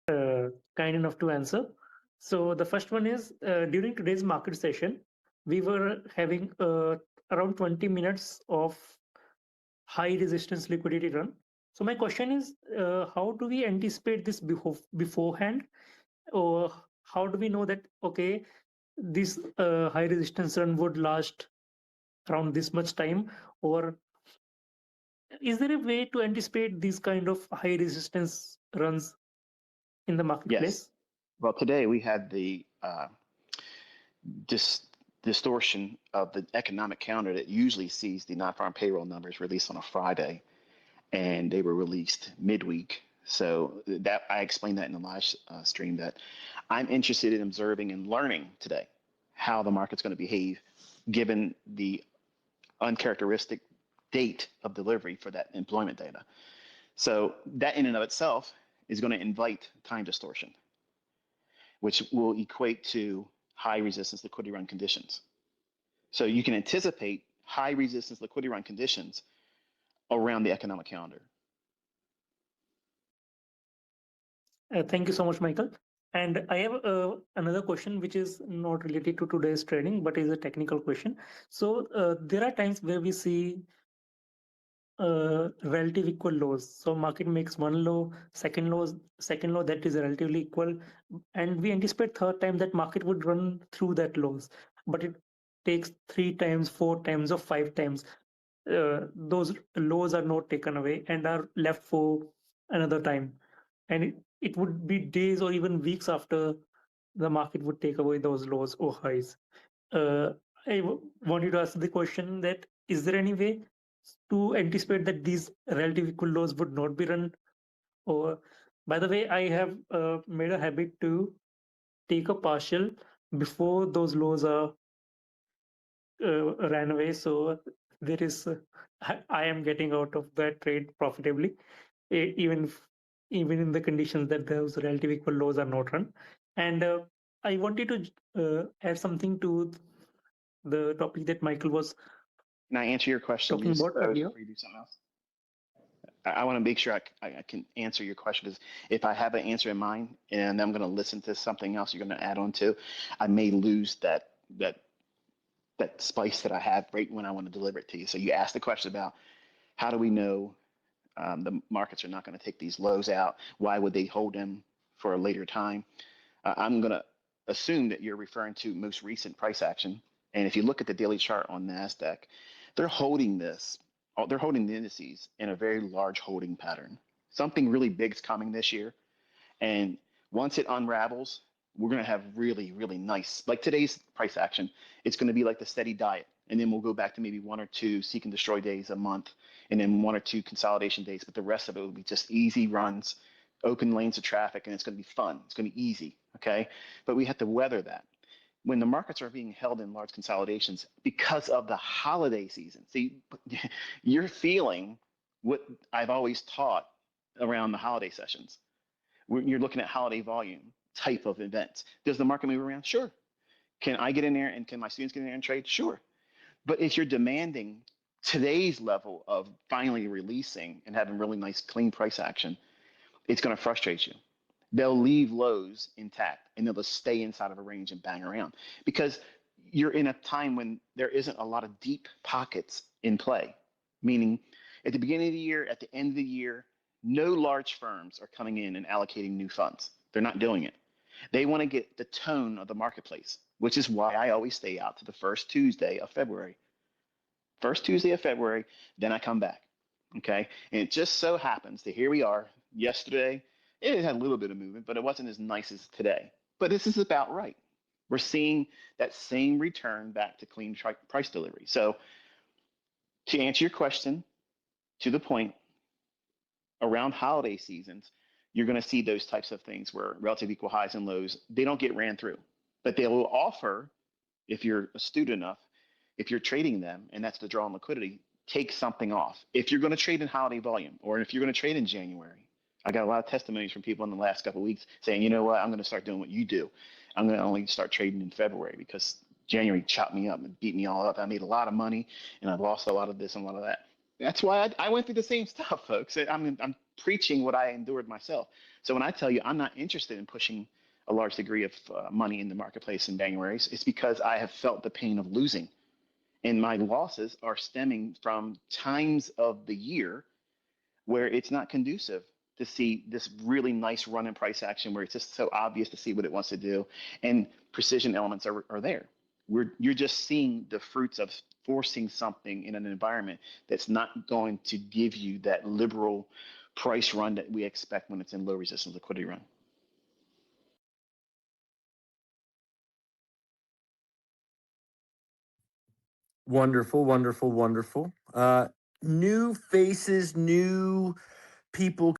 kind enough to answer. So the first one is during today's market session, we were having around 20 minutes of high resistance liquidity run. So my question is, how do we anticipate this beforehand, or how do we know that okay, this high resistance run would last around this much time, or is there a way to anticipate these kind of high resistance runs in the Yes. marketplace? Well, today we had the dis- distortion of the economic calendar that usually sees the non-farm payroll numbers released on a Friday, and they were released midweek. So that I explained that in the live stream that I'm interested in observing and learning today how the market's going to behave given the uncharacteristic date of delivery for that employment data. So that in and of itself is going to invite time distortion, which will equate to high resistance liquidity run conditions. So you can anticipate high resistance liquidity run conditions around the economic calendar. Thank you so much, Michael. And I have another question which is not related to today's training, but is a technical question. So there are times where we see relative equal lows. So market makes one low, second low that is relatively equal, and we anticipate third time that market would run through that lows, but it takes three times, four times, or five times. Those lows are not taken away and are left for another time, and it would be days or even weeks after the market would take away those lows or highs. uh, wanted to ask the question that is there any way to anticipate that these relative equal lows would not be run? Or by the way, I have made a habit to take a partial before those lows are ran away. So there is I am getting out of that trade profitably, even even in the conditions that those relative equal lows are not run. And I wanted to add something to the topic that Michael was Can I answer your question you talking just about posed earlier. before you do something else? I want to make sure I can answer your question because if I have an answer in mind and I'm going to listen to something else you're going to add on to, I may lose that that spice that I have right when I want to deliver it to you. So you asked the question about how do we know the markets are not going to take these lows out? Why would they hold them for a later time? I'm going to assume that you're referring to most recent price action. And if you look at the daily chart on NASDAQ, they're holding this, they're holding the indices in a very large holding pattern. Something really big is coming this year. And once it unravels, we're going to have really, really nice, like today's price action, it's going to be like the steady diet. And then we'll go back to maybe one or two seek and destroy days a month, and then one or two consolidation days. But the rest of it will be just easy runs, open lanes of traffic, and it's going to be fun. It's going to be easy. Okay. But we have to weather that. When the markets are being held in large consolidations because of the holiday season, see, you're feeling what I've always taught around the holiday sessions. You're looking at holiday volume type of events. Does the market move around? Sure. Can I get in there and can my students get in there and trade? Sure. But if you're demanding today's level of finally releasing and having really nice clean price action, it's going to frustrate you. They'll leave lows intact and they'll just stay inside of a range and bang around because you're in a time when there isn't a lot of deep pockets in play, meaning at the beginning of the year, at the end of the year, no large firms are coming in and allocating new funds. They're not doing it. They want to get the tone of the marketplace, which is why I always stay out to the first Tuesday of February. First Tuesday of February, then I come back. Okay. And it just so happens that here we are yesterday. It had a little bit of movement, but it wasn't as nice as today. But this is about right. We're seeing that same return back to clean price delivery. So, to answer your question, to the point, around holiday seasons, you're going to see those types of things where relative equal highs and lows, they don't get ran through. But they will offer, if you're astute enough, if you're trading them, and that's the draw on liquidity, take something off. If you're going to trade in holiday volume, or if you're going to trade in January, I got a lot of testimonies from people in the last couple of weeks saying, you know what, I'm going to start doing what you do. I'm going to only start trading in February because January chopped me up and beat me all up. I made a lot of money and I lost a lot of this and a lot of that. That's why I went through the same stuff, folks. I'm preaching what I endured myself. So when I tell you I'm not interested in pushing a large degree of money in the marketplace in January, it's because I have felt the pain of losing. And my losses are stemming from times of the year where it's not conducive to see this really nice run in price action where it's just so obvious to see what it wants to do. And precision elements are there. You're just seeing the fruits of forcing something in an environment that's not going to give you that liberal price run that we expect when it's in low resistance liquidity run. Wonderful, wonderful, wonderful. New faces, new people